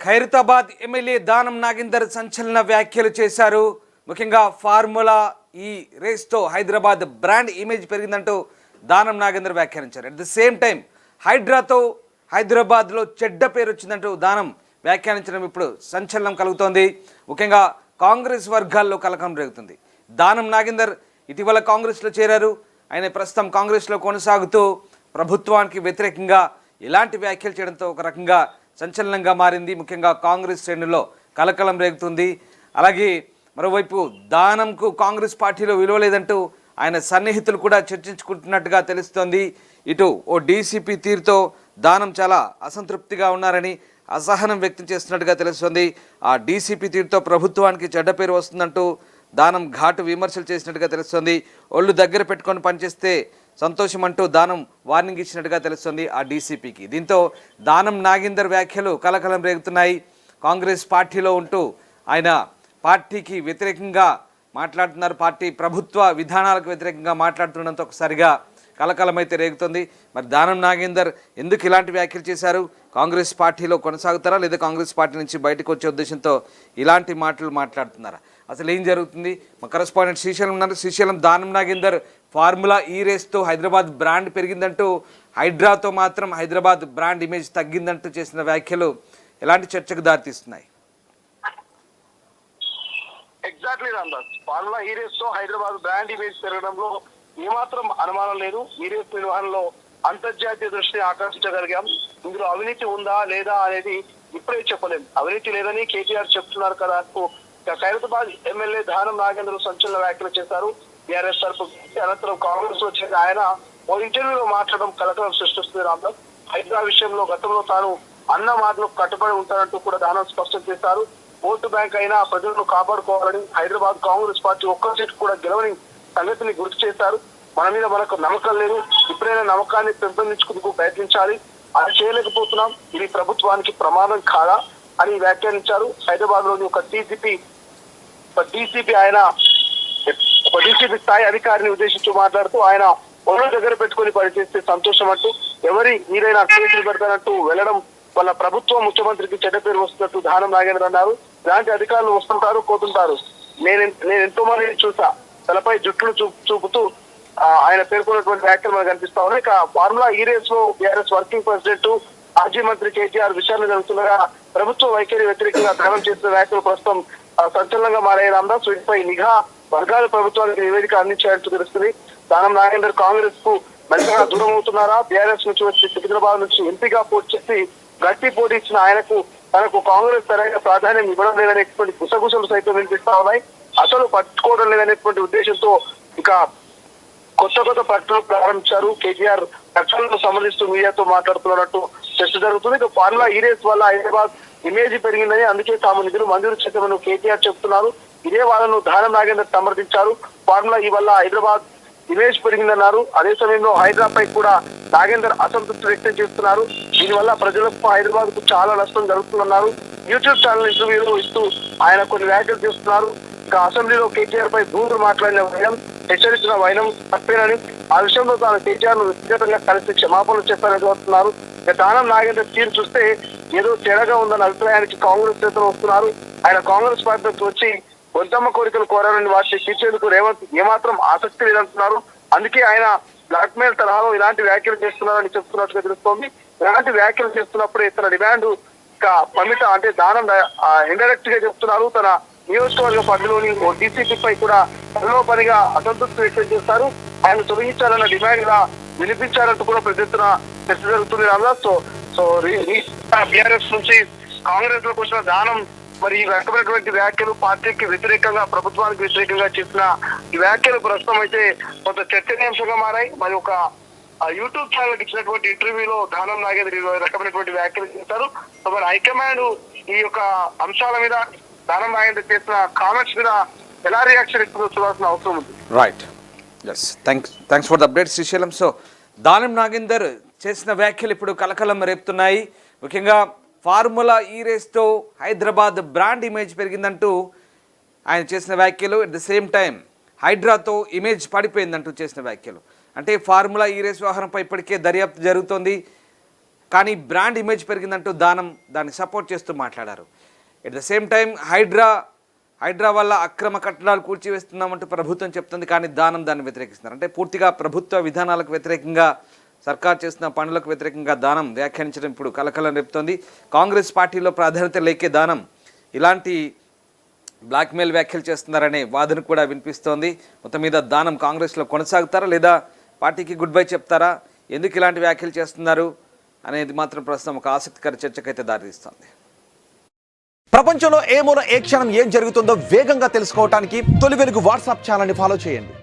Khairatabad MLA Danam Nagender సంచలన వ్యాఖ్యలు చేశారు. ముఖ్యంగా ఫార్ములా ఈ రేస్తో హైదరాబాద్ బ్రాండ్ ఇమేజ్ పెరిగిందంటూ దానం నాగేందర్ వ్యాఖ్యానించారు. అట్ ద సేమ్ టైం హైడ్రాతో హైదరాబాద్లో చెడ్డ పేరు వచ్చిందంటూ దానం వ్యాఖ్యానించడం ఇప్పుడు సంచలనం కలుగుతోంది. ముఖ్యంగా కాంగ్రెస్ వర్గాల్లో కలకం రేగుతుంది. దానం నాగేందర్ ఇటీవల కాంగ్రెస్లో చేరారు. ఆయన ప్రస్తుతం కాంగ్రెస్లో కొనసాగుతూ ప్రభుత్వానికి వ్యతిరేకంగా ఇలాంటి వ్యాఖ్యలు చేయడంతో ఒక రకంగా సంచలనంగా మారింది. ముఖ్యంగా కాంగ్రెస్ శ్రేణుల్లో కలకలం రేగుతుంది. అలాగే మరోవైపు దానంకు కాంగ్రెస్ పార్టీలో విలువ లేదంటూ ఆయన సన్నిహితులు కూడా చర్చించుకుంటున్నట్టుగా తెలుస్తోంది. ఇటు ఓ డీసీపీ తీరుతో దానం చాలా అసంతృప్తిగా ఉన్నారని అసహనం వ్యక్తం చేస్తున్నట్టుగా తెలుస్తోంది. ఆ డీసీపీ తీరుతో ప్రభుత్వానికి చెడ్డ పేరు వస్తుందంటూ దానం ఘాటు విమర్శలు చేసినట్టుగా తెలుస్తోంది. ఒళ్ళు దగ్గర పెట్టుకొని పనిచేస్తే సంతోషం అంటూ దానం వార్నింగ్ ఇచ్చినట్టుగా తెలుస్తుంది ఆ డీసీపీకి. దీంతో దానం నాగేందర్ వ్యాఖ్యలు కలకలం రేగుతున్నాయి. కాంగ్రెస్ పార్టీలో ఉంటూ ఆయన పార్టీకి వ్యతిరేకంగా మాట్లాడుతున్నారు. పార్టీ ప్రభుత్వ విధానాలకు వ్యతిరేకంగా మాట్లాడుతుండడంతో ఒకసారిగా కలకలం అయితే రేగుతుంది. మరి దానం నాగేందర్ ఎందుకు ఇలాంటి వ్యాఖ్యలు చేశారు? కాంగ్రెస్ పార్టీలో కొనసాగుతారా లేదా కాంగ్రెస్ పార్టీ నుంచి బయటకు వచ్చే ఉద్దేశంతో ఇలాంటి మాటలు మాట్లాడుతున్నారా? అసలు ఏం జరుగుతుంది? మా కరెస్పాండెంట్ శ్రీశైలం ఉన్నారు. శ్రీశైలం, దానం నాగేందర్ ఫార్ములా ఈ రేస్తో హైదరాబాద్ బ్రాండ్ పెరిగిందంటూ, హైడ్రాతో మాత్రం హైదరాబాద్ బ్రాండ్ ఇమేజ్ తగ్గిందంటూ చేసిన వ్యాఖ్యలు ఎలాంటి చర్చకు దారితీస్తున్నాయి? ఎగ్జాక్ట్లీ రామ్దాస్, ఫార్ములా ఈ రేస్ తో హైదరాబాద్ బ్రాండ్ ఇమేజ్ పెరగడంలో ఏమాత్రం అనుమానం లేదు. ఈ రేస్ నిర్వహణలో అంతర్జాతీయ దృష్టిని ఆకర్షించగలిగాం. ఇందులో అవినీతి ఉందా లేదా అనేది ఇప్పుడే చెప్పలేం. అవినీతి లేదని కేటీఆర్ చెప్తున్నారు కదా అంటూ ఖైరతాబాద్ ఎమ్మెల్యే దానం నాగేందర్ సంచలన వ్యాఖ్యలు చేశారు. టీఆర్ఎస్ తరఫు అనంతరం కాంగ్రెస్ వచ్చిన ఆయన ఓ ఇంటర్వ్యూలో మాట్లాడడం కలకలం సృష్టిస్తుంది. రామ్దాస్, హైదరాబాద్ విషయంలో గతంలో తాను అన్న మాటలకు కట్టుబడి ఉంటారంటూ కూడా దానం స్పష్టం చేశారు. ఓటు బ్యాంక్ అయినా ప్రజలను కాపాడుకోవాలని, హైదరాబాద్ కాంగ్రెస్ పార్టీ ఒక్క సీటు కూడా గెలవని సంగతిని గుర్తు చేశారు. మన మీద మనకు నమ్మకం లేదు, ఇప్పుడైనా నమ్మకాన్ని పెంపొందించుకుంటూ ప్రయత్నించాలి, అది చేయలేకపోతున్నాం, ఇది ప్రభుత్వానికి ప్రమాదం కాదా అని వ్యాఖ్యానించారు. హైదరాబాద్ లోని ఒక డీసీపీ ఆయన ఒక డీసీపీ స్థాయి అధికారిని ఉద్దేశించి మాట్లాడుతూ ఆయన ఒళ్ళు దగ్గర పెట్టుకుని పనిచేస్తే సంతోషం అంటూ, ఎవరి మీరైనా కేసులు పెడతానంటూ వెళ్ళడం వాళ్ళ ప్రభుత్వం ముఖ్యమంత్రికి చెడ్డ పేరు వస్తున్నట్టు దానం నాగేంద్ర అన్నారు. ఇలాంటి అధికారులు వస్తుంటారు పోతుంటారు. నేను ఎంతో మంది చూసా, తలపై జుట్టును చూపుతూ ఆయన పేర్కొన్నటువంటి వ్యాఖ్యలు మనకు కనిపిస్తా ఉన్నాయి. ఇక ఫార్ములా ఈ రేస్ లో టీఆర్ఎస్ వర్కింగ్ ప్రెసిడెంట్ మాజీ మంత్రి కేటీఆర్ విచారణ జరుగుతుండగా ప్రభుత్వ వైఖరి వ్యతిరేకంగా దానం చేసిన వ్యాఖ్యలు ప్రస్తుతం సంచలనంగా మారాయి. రామ్దాస్, వీటిపై నిఘా వర్గాలు ప్రభుత్వానికి నివేదిక అందించారంటూ తెలుస్తుంది. దానం నాగేందర్ కాంగ్రెస్ కు మరింతగా దూరం అవుతున్నారా? టీఆర్ఎస్ నుంచి వచ్చి సికింద్రాబాద్ నుంచి ఎంపీగా పోటీ చేసి గట్టి పోటీ ఇచ్చిన ఆయనకు తనకు కాంగ్రెస్ సరైన ప్రాధాన్యం ఇవ్వడం లేదనేటువంటి గుసగుసలు సైతం వినిపిస్తా ఉన్నాయి. అసలు పట్టుకోవడం లేదనేటువంటి ఉద్దేశంతో ఇక కొత్త ప్రకటనలు ప్రారంభించారు. కేటీఆర్ ప్రకటనలకు సంబంధిస్తూ మీడియాతో మాట్లాడుతున్నట్టు చర్చ జరుగుతుంది. ఇక ఫార్ములా ఈ రేస్ వల్ల హైదరాబాద్ ఇమేజ్ పెరిగిందని, అందుకే తాము నిధులు మంజూరు చేశామని కేటీఆర్ చెప్తున్నారు. ఇదే వాళ్ళను దానం నాగేందర్ సమర్థించారు. ఫార్ములా ఈ వల్ల హైదరాబాద్ ఇమేజ్ పెరిగిందన్నారు. అదే సమయంలో హైదరాబాద్ పై కూడా నాగేందర్ అసంతృప్తి వ్యక్తం చేస్తున్నారు. దీనివల్ల ప్రజలకు హైదరాబాద్ కు చాలా నష్టం జరుగుతుందన్నారు. యూట్యూబ్ ఛానల్ ఇంటర్వ్యూలు ఇస్తూ ఆయన కొన్ని వ్యాఖ్యలు చేస్తున్నారు. ఇక అసెంబ్లీలో కేటీఆర్ పై దూరం మాట్లాడిన వైనం, హెచ్చరించిన వైనం తప్పేనని, ఆ విషయంలో తాను కేటీఆర్ ను వ్యక్తిగతంగా కలిసి క్షమాపణలు చెప్పారని చెబుతున్నారు. ఇక దానం నాగేందర్ తీరు చూస్తే ఏదో తేడాగా ఉందన్న అభిప్రాయానికి కాంగ్రెస్ నేతలు వస్తున్నారు. ఆయన కాంగ్రెస్ పార్టీకి వచ్చి కొంతమ్మ కోరికలు కోరారని వాటిని తీర్చేందుకు రేవంత్ ఏమాత్రం ఆసక్తి లేదంటున్నారు. అందుకే ఆయన బ్లాక్ మెయిల్ తరహాలో ఇలాంటి వ్యాఖ్యలు చేస్తున్నారని చెప్తున్నట్టుగా తెలుస్తోంది. ఇలాంటి వ్యాఖ్యలు చేస్తున్నప్పుడే తన డిమాండ్ పమిట అంటే దానం ఇండైరెక్ట్ గా చెప్తున్నారు. తన నియోజకవర్గ పరిధిలోని ఓ డీసీపీ పై కూడా పనిలో పనిగా అసంతృప్తి వ్యక్తం చేస్తారు. ఆయన తొలగించాలన్న డిమాండ్ గా వినిపించారంటూ కూడా పెద్ద ఎత్తున చర్చ జరుగుతుంది. రామ్దాస్, సో బీఆర్ఎస్ నుంచి కాంగ్రెస్ లోకి వచ్చిన దానం మరి ఈ రకమైనటువంటి వ్యాఖ్యలు పార్టీకి వ్యతిరేకంగా, ప్రభుత్వానికి వ్యతిరేకంగా చేసిన ఈ వ్యాఖ్యలు ప్రస్తుతం అయితే కొంత చర్చనీయాంశంగా మారాయి. మరి ఒక యూట్యూబ్ ఛానల్ ఇచ్చినటువంటి ఇంటర్వ్యూలో దానం నాగేందర్ ఈ రకమైనటువంటి వ్యాఖ్యలు చేశారు. సో మరి హైకమాండ్ ఈ యొక్క అంశాల మీద దానం నాగేందర్ చేసిన కామెంట్స్ మీద ఎలా రియాక్షన్ ఇస్తుందో చూడాల్సిన అవసరం ఉంది. Right, yes, thanks for the update Srisailam. So Danam Nagender చేసిన వ్యాఖ్యలు ఇప్పుడు కలకలం రేపుతున్నాయి. ముఖ్యంగా ఫార్ములా ఈ రేస్తో హైదరాబాద్ బ్రాండ్ ఇమేజ్ పెరిగిందంటూ ఆయన చేసిన వ్యాఖ్యలు, అట్ ద సేమ్ టైం హైడ్రాతో ఇమేజ్ పడిపోయిందంటూ చేసిన వ్యాఖ్యలు. అంటే ఫార్ములా ఈ రేస్ వ్యవహారంపై ఇప్పటికే దర్యాప్తు జరుగుతోంది. కానీ బ్రాండ్ ఇమేజ్ పెరిగిందంటూ దానం దాన్ని సపోర్ట్ చేస్తూ మాట్లాడారు. At the same time HYDRAA వల్ల అక్రమ కట్టడాలు కూల్చివేస్తున్నామంటూ ప్రభుత్వం చెప్తుంది, కానీ దానం దాన్ని వ్యతిరేకిస్తున్నారు. అంటే పూర్తిగా ప్రభుత్వ విధానాలకు వ్యతిరేకంగా, సర్కార్ చేస్తున్న పనులకు వ్యతిరేకంగా దానం వ్యాఖ్యానించడం ఇప్పుడు కలకలం రేపుతోంది. కాంగ్రెస్ పార్టీలో ప్రాధాన్యత లేకే దానం ఇలాంటి బ్లాక్మెయిల్ వ్యాఖ్యలు చేస్తున్నారనే వాదన కూడా వినిపిస్తోంది. మొత్తం మీద దానం కాంగ్రెస్లో కొనసాగుతారా లేదా పార్టీకి గుడ్ బై చెప్తారా, ఎందుకు ఇలాంటి వ్యాఖ్యలు చేస్తున్నారు అనేది మాత్రం ప్రస్తుతం ఒక ఆసక్తికర చర్చకైతే దారితీస్తోంది. ప్రపంచంలో ఏ మూల ఏ క్షణం ఏం జరుగుతుందో వేగంగా తెలుసుకోవడానికి తొలి వెలుగు వాట్సాప్ ఛానల్ని ఫాలో చేయండి.